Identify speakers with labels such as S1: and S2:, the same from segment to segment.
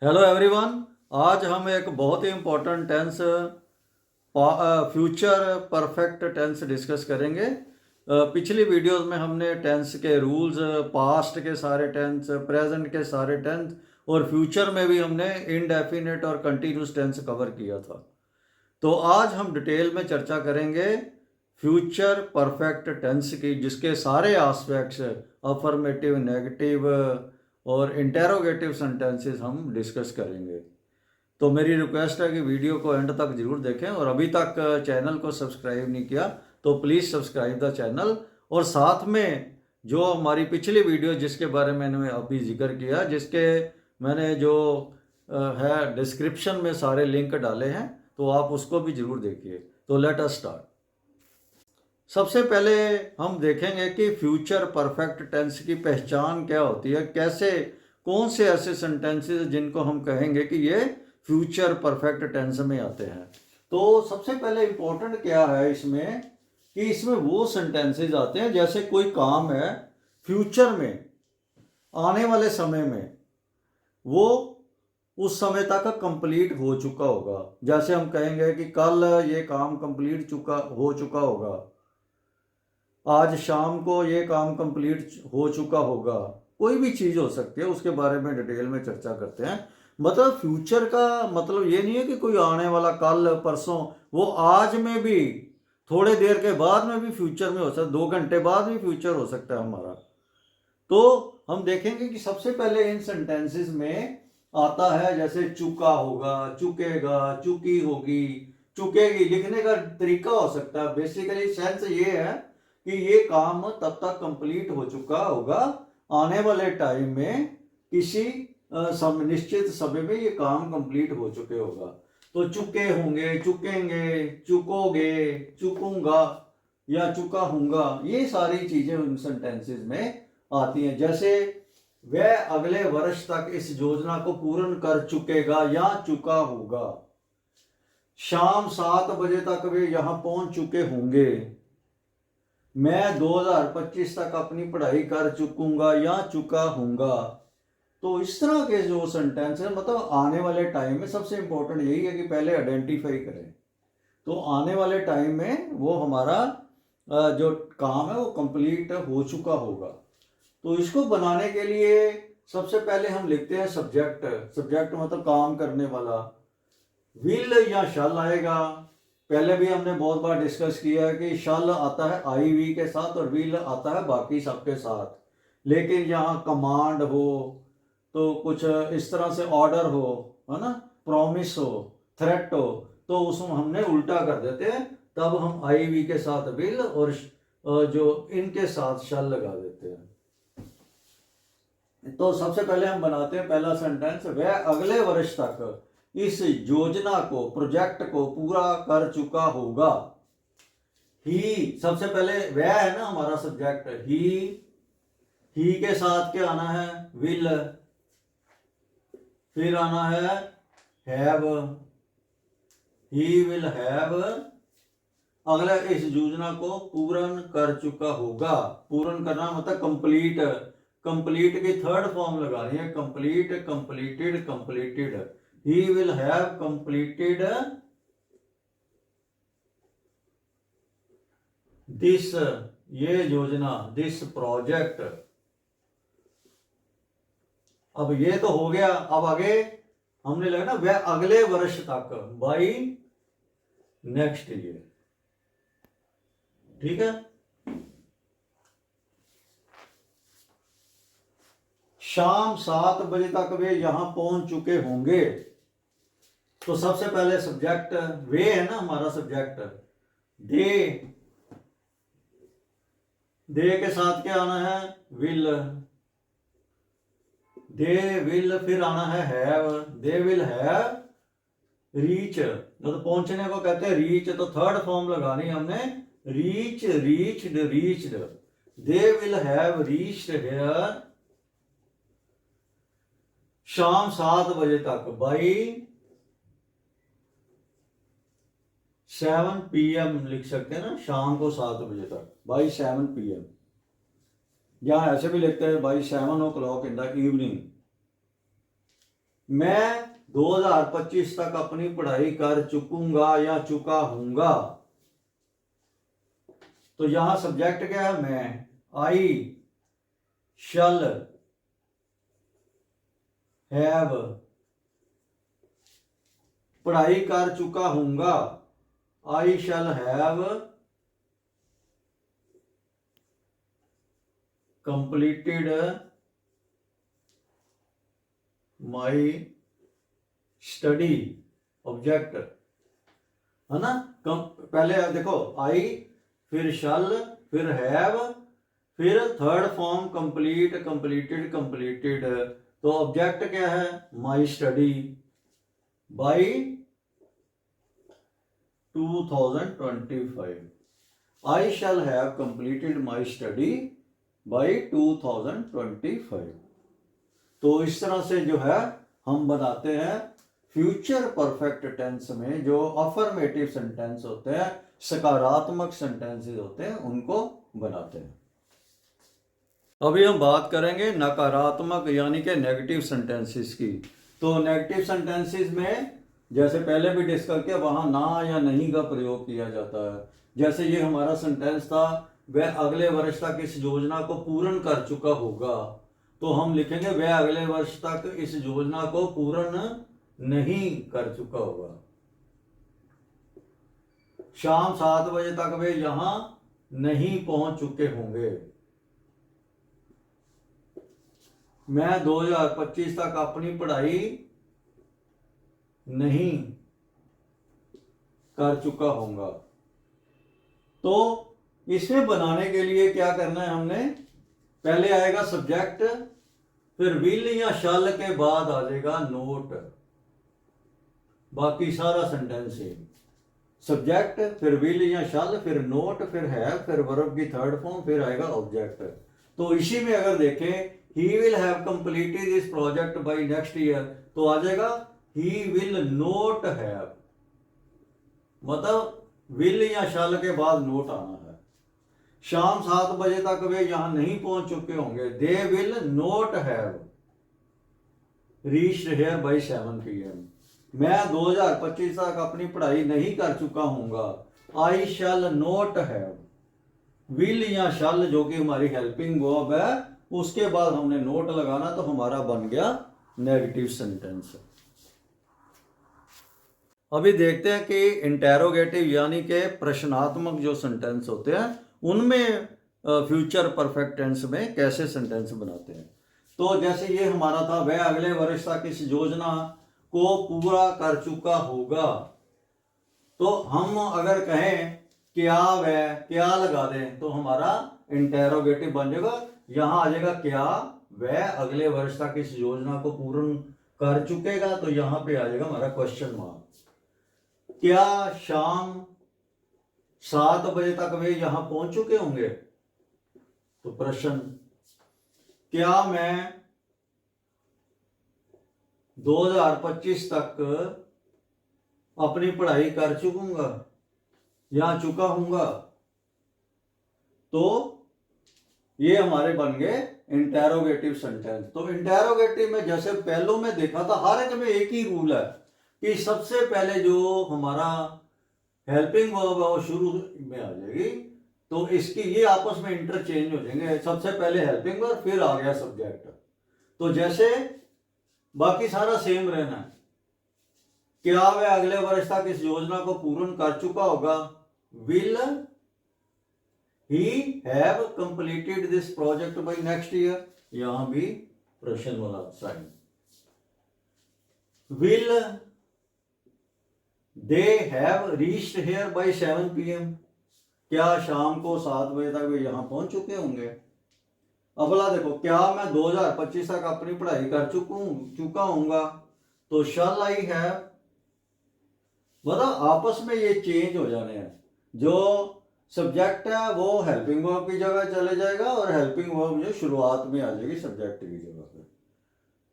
S1: Hello everyone. आज हम एक बहुत ही important tense future perfect tense discuss करेंगे। पिछली वीडियोस में हमने टेंस के रूल्स, पास्ट के सारे टेंस, प्रेजेंट के सारे टेंस और फ्यूचर में भी हमने इनडेफिनेट और कंटिन्यूस टेंस कवर किया था। तो आज हम डिटेल में चर्चा करेंगे फ्यूचर परफेक्ट टेंस की, जिसके सारे एस्पेक्ट्स अफर्मेटिव, नेगेटिव और इंटेरोगेटिव सेंटेंसेस हम डिस्कस करेंगे। तो मेरी रिक्वेस्ट है कि वीडियो को एंड तक जरूर देखें, और अभी तक चैनल को सब्सक्राइब नहीं किया तो प्लीज़ सब्सक्राइब द चैनल। और साथ में जो हमारी पिछली वीडियो जिसके बारे में मैंने अभी जिक्र किया, जिसके मैंने जो है डिस्क्रिप्शन में सारे लिंक डाले हैं, तो आप उसको भी जरूर देखिए। तो लेट अस स्टार्ट। सबसे पहले हम देखेंगे कि फ्यूचर परफेक्ट टेंस की पहचान क्या होती है, कैसे, कौन से ऐसे सेंटेंसेस जिनको हम कहेंगे कि ये फ्यूचर परफेक्ट टेंस में आते हैं। तो सबसे पहले इंपॉर्टेंट क्या है इसमें कि इसमें वो सेंटेंसेस आते हैं जैसे कोई काम है फ्यूचर में, आने वाले समय में, वो उस समय तक कंप्लीट हो चुका होगा। जैसे हम कहेंगे कि कल ये काम कंप्लीट हो चुका होगा, आज शाम को ये काम कंप्लीट हो चुका होगा। कोई भी चीज़ हो सकती है, उसके बारे में डिटेल में चर्चा करते हैं। मतलब फ्यूचर का मतलब ये नहीं है कि कोई आने वाला कल परसों, वो आज में भी, थोड़े देर के बाद में भी फ्यूचर में हो सकता है, 2 घंटे बाद भी फ्यूचर हो सकता है हमारा। तो हम देखेंगे कि सबसे पहले इन सेंटेंसेस में आता है जैसे चुका होगा, चुकेगा, चुकी होगी, चुकेगी। लिखने का तरीका हो सकता है, बेसिकली सेंस ये है कि ये काम तब तक कंप्लीट हो चुका होगा, आने वाले टाइम में किसी निश्चित समय में ये काम कंप्लीट हो चुके होगा। तो चुके होंगे, चुकेंगे, चुकोगे, चुकूंगा या चुका हूंगा, ये सारी चीजें उन सेंटेंसेस में आती हैं। जैसे वह अगले वर्ष तक इस योजना को पूर्ण कर चुकेगा या चुका होगा। शाम 7 बजे तक वे यहां पहुंच चुके होंगे। मैं 2025 तक अपनी पढ़ाई कर चुकूंगा या चुका हूंगा। तो इस तरह के जो सेंटेंस है, मतलब आने वाले टाइम में सबसे इंपॉर्टेंट यही है कि पहले आइडेंटिफाई करें। तो आने वाले टाइम में वो हमारा जो काम है वो कंप्लीट हो चुका होगा। तो इसको बनाने के लिए सबसे पहले हम लिखते हैं सब्जेक्ट। सब्जेक्ट मतलब काम करने वाला। विल या शल आएगा। पहले भी हमने बहुत बार डिस्कस किया है कि शल आता है आई वी के साथ और विल आता है बाकी सबके साथ। लेकिन यहाँ कमांड हो, तो कुछ इस तरह से ऑर्डर हो, है ना, प्रॉमिस हो, थ्रेट हो, तो उसमें हमने उल्टा कर देते हैं। तब हम आई वी के साथ विल और जो इनके साथ शल लगा देते हैं। तो सबसे पहले हम बनाते हैं पहला सेंटेंस, वह अगले वर्ष तक इस योजना को, प्रोजेक्ट को पूरा कर चुका होगा। ही, सबसे पहले वह है ना हमारा सब्जेक्ट, ही के साथ क्या आना है, विल। फिर आना है हैव, ही विल हैव अगला इस योजना को पूर्ण कर चुका होगा। पूर्ण करना मतलब कंप्लीट। कंप्लीट की थर्ड फॉर्म लगानी है, complete, completed, completed. He will have completed this, ये योजना, दिस प्रोजेक्ट। अब ये तो हो गया। अब आगे हमने लगा ना, वह अगले वर्ष तक, बाई नेक्स्ट ईयर। ठीक है। शाम 7 बजे तक वे यहां पहुंच चुके होंगे। तो सबसे पहले सब्जेक्ट वे है ना हमारा सब्जेक्ट। दे, दे के साथ क्या आना है, विल। दे विल, फिर आना है have. They will have reach, तो पहुंचने को कहते हैं रीच, तो थर्ड फॉर्म लगानी हमने, reach, reached, reached. They will have reached here शाम 7 बजे तक, बाई 7 PM लिख सकते हैं ना, शाम को 7 बजे तक, बाई 7 PM। या ऐसे भी लिखते हैं by 7 o'clock in the evening. मैं 2025 तक अपनी पढ़ाई कर चुकूंगा या चुका हूंगा। तो यहां सब्जेक्ट क्या है? मैं। आई शल हैव, पढ़ाई कर चुका हूंगा। I shall have completed my study, object है ना। पहले देखो आई, फिर शल, फिर हैव, फिर third form complete, completed, completed. तो ऑब्जेक्ट क्या है? My study by 2025। I shall have completed my study by 2025। तो इस तरह से जो है हम बनाते हैं फ्यूचर परफेक्ट टेंस में जो अफर्मेटिव सेंटेंस होते हैं, सकारात्मक सेंटेंसेस होते हैं, उनको बनाते हैं। अभी हम बात करेंगे नकारात्मक यानी कि नेगेटिव सेंटेंसेस की। तो नेगेटिव सेंटेंसेस में जैसे पहले भी डिस्कस किया, वहां ना या नहीं का प्रयोग किया जाता है। जैसे ये हमारा सेंटेंस था, वह अगले वर्ष तक इस योजना को पूर्ण कर चुका होगा। तो हम लिखेंगे वह अगले वर्ष तक इस योजना को पूर्ण नहीं कर चुका होगा। शाम 7 बजे तक वे यहां नहीं पहुंच चुके होंगे। मैं 2025 तक अपनी पढ़ाई नहीं कर चुका होऊंगा। तो इसे बनाने के लिए क्या करना है हमने? पहले आएगा सब्जेक्ट, फिर विल या शैल के बाद आ जाएगा नोट। बाकी सारा सेंटेंस है सब्जेक्ट, फिर विल या शैल, फिर नोट, फिर हैव, फिर वर्ब की थर्ड फॉर्म, फिर आएगा ऑब्जेक्ट। तो इसी में अगर देखें, he will have completed this project by next year, तो आ जाएगा ही विल नोट हैव। मतलब विल या शैल के बाद नोट आना है। शाम 7 बजे तक वे यहां नहीं पहुंच चुके होंगे। They will note have reached here by 7 PM। मैं 2025 तक अपनी पढ़ाई नहीं कर चुका हूंगा। आई शैल नोट हैव, विल या शैल जो कि हमारी हेल्पिंग वर्ब है, उसके बाद हमने नोट लगाना, तो हमारा बन गया नेगेटिव सेंटेंस। अभी देखते हैं कि इंटेरोगेटिव यानी कि प्रश्नात्मक जो सेंटेंस होते हैं उनमें फ्यूचर परफेक्ट टेंस में कैसे सेंटेंस बनाते हैं। तो जैसे ये हमारा था, वह अगले वर्ष तक इस योजना को पूरा कर चुका होगा। तो हम अगर कहें क्या वह, क्या लगा दें, तो हमारा इंटेरोगेटिव बन जाएगा। यहां आ जाएगा क्या वह अगले वर्ष तक इस योजना को पूर्ण कर चुकेगा, तो यहां पे आ जाएगा हमारा क्वेश्चन मार्क। क्या शाम 7 बजे तक वे यहां पहुंच चुके होंगे, तो प्रश्न। क्या मैं 2025 तक अपनी पढ़ाई कर चुकूंगा या चुका हूंगा, तो ये हमारे बन गए इंटेरोगेटिव सेंटेंस। तो इंटेरोगेटिव में जैसे पहलों में देखा था, हर एक में एक ही रूल है कि सबसे पहले जो हमारा हेल्पिंग वर्ब है वो शुरू में आ जाएगी। तो इसकी ये आपस में इंटरचेंज हो जाएंगे। सबसे पहले हेल्पिंग वर्ब, फिर आ गया सब्जेक्ट। तो जैसे बाकी सारा सेम रहना है। क्या वह अगले वर्ष तक इस योजना को पूर्ण कर चुका होगा? Will he have completed this project by next year. यहां भी प्रश्न वाला sign. Will they have reached here by 7 PM। क्या शाम को 7 बजे तक वे यहां पहुंच चुके होंगे। अगला देखो, क्या मैं 2025 तक अपनी पढ़ाई कर चुका हूंगा, तो शैल आई हैव। मतलब आपस में ये चेंज हो जाने हैं। जो सब्जेक्ट है वो हेल्पिंग वर्ब की जगह चले जाएगा, और हेल्पिंग वर्ब जो शुरुआत में आ जाएगी सब्जेक्ट की जगह पे।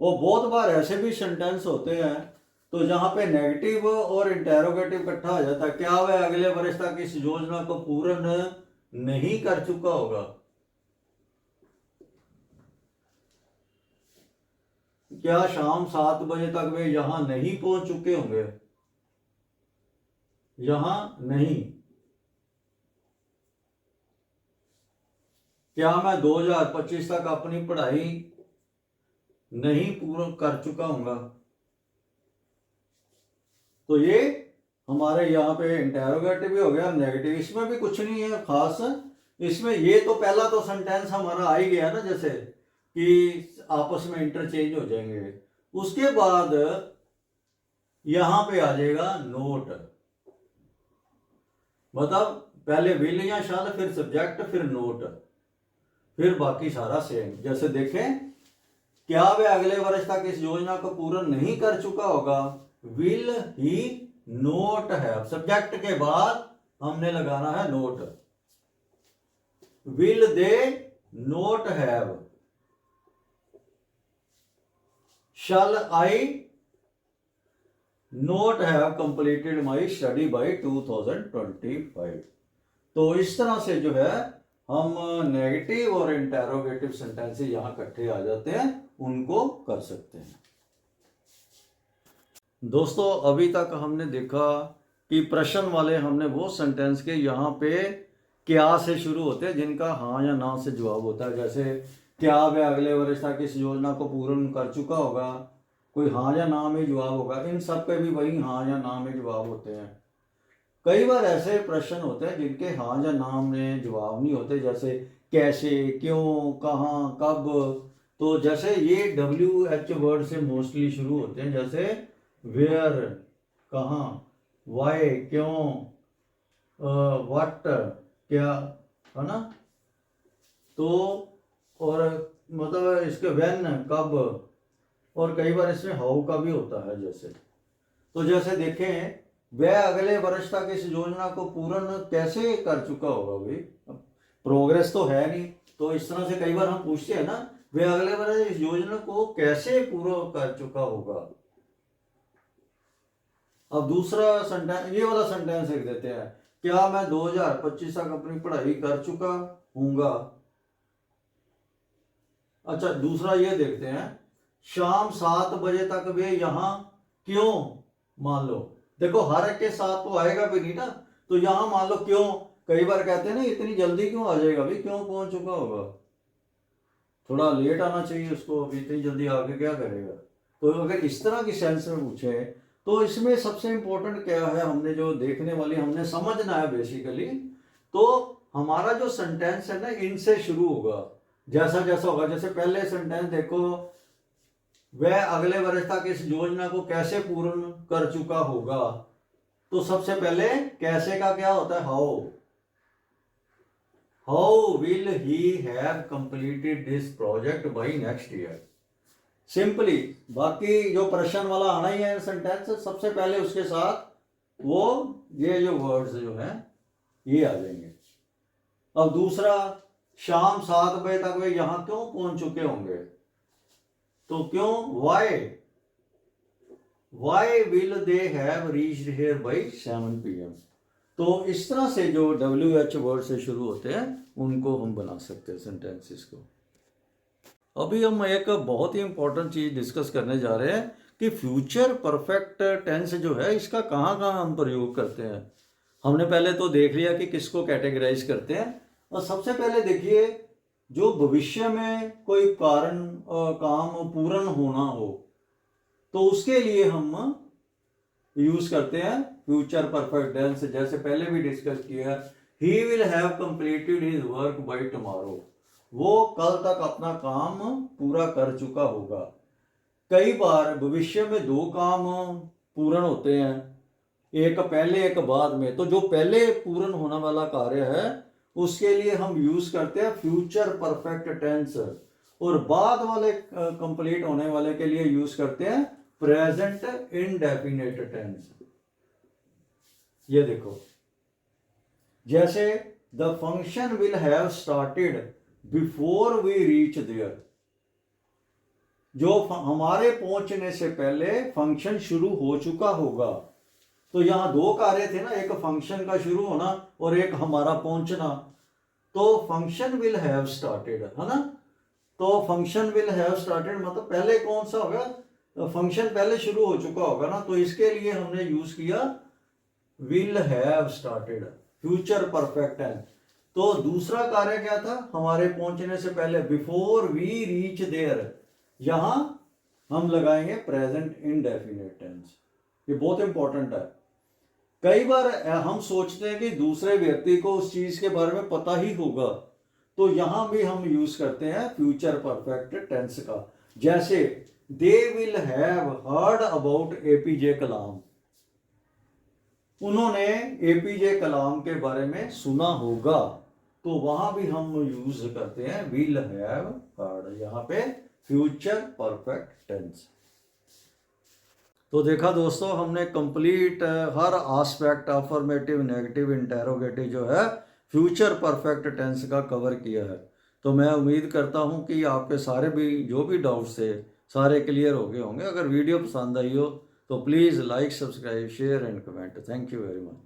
S1: वो बहुत बार ऐसे भी सेंटेंस होते हैं तो जहां पे नेगेटिव और इंटेरोगेटिव इकट्ठा हो जाता है। क्या वह अगले वर्ष तक इस योजना को पूर्ण नहीं कर चुका होगा। क्या शाम 7 बजे तक वे यहां नहीं पहुंच चुके होंगे? यहां नहीं। क्या मैं 2025 तक अपनी पढ़ाई नहीं पूरा कर चुका हूंगा? तो ये हमारे यहाँ पे इंटेरोगेटिव भी हो गया, नेगेटिव। इसमें भी कुछ नहीं है खास। इसमें ये तो पहला तो सेंटेंस हमारा आ ही गया ना, जैसे कि आपस में इंटरचेंज हो जाएंगे। उसके बाद यहां पे आ जाएगा नोट, मतलब पहले विल या शाल, फिर सब्जेक्ट, फिर नोट, फिर बाकी सारा सेम। जैसे देखें, क्या वे अगले वर्ष तक इस योजना को पूरा नहीं कर चुका होगा? Will he note have, subject के बाद हमने लगाना है note. Will they note have, shall I note have completed my study by 2025। तो इस तरह से जो है हम नेगेटिव और इंटेरोगेटिव सेंटेंसेस यहां इकट्ठे आ जाते हैं, उनको कर सकते हैं। दोस्तों, अभी तक हमने देखा कि प्रश्न वाले हमने वो सेंटेंस के यहाँ पे क्या से शुरू होते हैं जिनका हाँ या ना से जवाब होता है। जैसे क्या वह अगले वर्ष तक इस योजना को पूर्ण कर चुका होगा, कोई हाँ या ना में जवाब होगा। इन सब पे भी वही हाँ या ना में जवाब होते हैं। कई बार ऐसे प्रश्न होते हैं जिनके हाँ या ना में जवाब नहीं होते, जैसे कैसे, क्यों, कहाँ, कब। तो जैसे ये WH वर्ड से मोस्टली शुरू होते हैं, जैसे वेयर, कहाँ, वाई, क्यों, व्हाट, क्या, है ना। तो और मतलब इसके व्हेन, कब, और कई बार इसमें हाउ का भी होता है। जैसे तो जैसे देखें, वह अगले वर्ष तक इस योजना को पूर्ण कैसे कर चुका होगा? भाई प्रोग्रेस तो है नहीं, तो इस तरह से कई बार हम पूछते हैं ना, वह अगले वर्ष इस योजना को कैसे पूरा कर चुका होगा। अब दूसरा सेंटेंस, ये वाला सेंटेंस लिख देते हैं, क्या मैं 2025 तक अपनी पढ़ाई कर चुका हूँगा। अच्छा, दूसरा ये देखते हैं, शाम 7 बजे तक वे यहाँ क्यों। मान लो, देखो हर एक के साथ तो आएगा भी नहीं ना, तो यहां मान लो क्यों। कई बार कहते हैं ना, इतनी जल्दी क्यों आ जाएगा? भाई क्यों पहुंच चुका होगा, थोड़ा लेट आना चाहिए उसको, अभी इतनी जल्दी आके क्या करेगा। तो अगर इस तरह की सेंस में पूछे, तो इसमें सबसे इंपॉर्टेंट क्या है, हमने जो देखने वाली, हमने समझना है बेसिकली। तो हमारा जो सेंटेंस है ना, इनसे शुरू होगा। जैसा जैसा होगा, जैसे पहले सेंटेंस देखो, वह अगले वर्ष तक इस योजना को कैसे पूर्ण कर चुका होगा। तो सबसे पहले कैसे का क्या होता है? How. How will he have completed this project by next year. Simply, बाकी जो प्रश्न वाला आना ही है सेंटेंस, सबसे पहले उसके साथ वो ये जो वर्ड्स जो है ये आ जाएंगे। अब दूसरा, शाम 7 बजे तक वे यहां क्यों पहुंच चुके होंगे? तो क्यों, why, why will they have reached here by 7 PM। तो इस तरह से जो WH वर्ड से शुरू होते हैं उनको हम बना सकते हैं सेंटेंसेस को। अभी हम एक बहुत ही इंपॉर्टेंट चीज डिस्कस करने जा रहे हैं कि फ्यूचर परफेक्ट टेंस जो है इसका कहाँ कहाँ हम प्रयोग करते हैं। हमने पहले तो देख लिया कि किसको कैटेगराइज करते हैं, और सबसे पहले देखिए, जो भविष्य में कोई कारण काम पूर्ण होना हो, तो उसके लिए हम यूज करते हैं फ्यूचर परफेक्ट टेंस। जैसे पहले भी डिस्कस किया, he will have completed his work by tomorrow, वो कल तक अपना काम पूरा कर चुका होगा। कई बार भविष्य में 2 काम पूर्ण होते हैं, एक पहले एक बाद में। तो जो पहले पूर्ण होने वाला कार्य है उसके लिए हम यूज करते हैं फ्यूचर परफेक्ट टेंस, और बाद वाले कंप्लीट होने वाले के लिए यूज करते हैं प्रेजेंट इंडेफिनिट टेंस। ये देखो, जैसे the function will have started before we reach there, जो हमारे पहुंचने से पहले फंक्शन शुरू हो चुका होगा। तो यहां 2 कार्य थे ना, एक फंक्शन का शुरू होना और एक हमारा पहुंचना। तो फंक्शन विल हैव स्टार्टेड, है ना। तो फंक्शन विल हैव स्टार्टेड मतलब पहले कौन सा होगा, फंक्शन पहले शुरू हो चुका होगा ना, तो इसके लिए हमने यूज किया will have started, future perfect tense. तो दूसरा कार्य क्या था, हमारे पहुंचने से पहले, बिफोर वी रीच देयर, यहां हम लगाएंगे प्रेजेंट इंडेफिनिट टेंस। ये बहुत इंपॉर्टेंट है। कई बार हम सोचते हैं कि दूसरे व्यक्ति को उस चीज के बारे में पता ही होगा, तो यहां भी हम यूज करते हैं फ्यूचर परफेक्ट टेंस का। जैसे they will have heard about APJ Kalam, उन्होंने एपीजे कलाम के बारे में सुना होगा, तो वहां भी हम यूज करते हैं विल हैव हर्ड, यहां पे फ्यूचर परफेक्ट टेंस। तो देखा दोस्तों, हमने कंप्लीट हर एस्पेक्ट अफर्मेटिव, नेगेटिव, इंटेरोगेटिव जो है फ्यूचर परफेक्ट टेंस का कवर किया है। तो मैं उम्मीद करता हूं कि आपके सारे भी जो भी डाउट्स थे सारे क्लियर हो गए होंगे। अगर वीडियो पसंद आई हो तो please like, subscribe, share and comment. Thank you very much.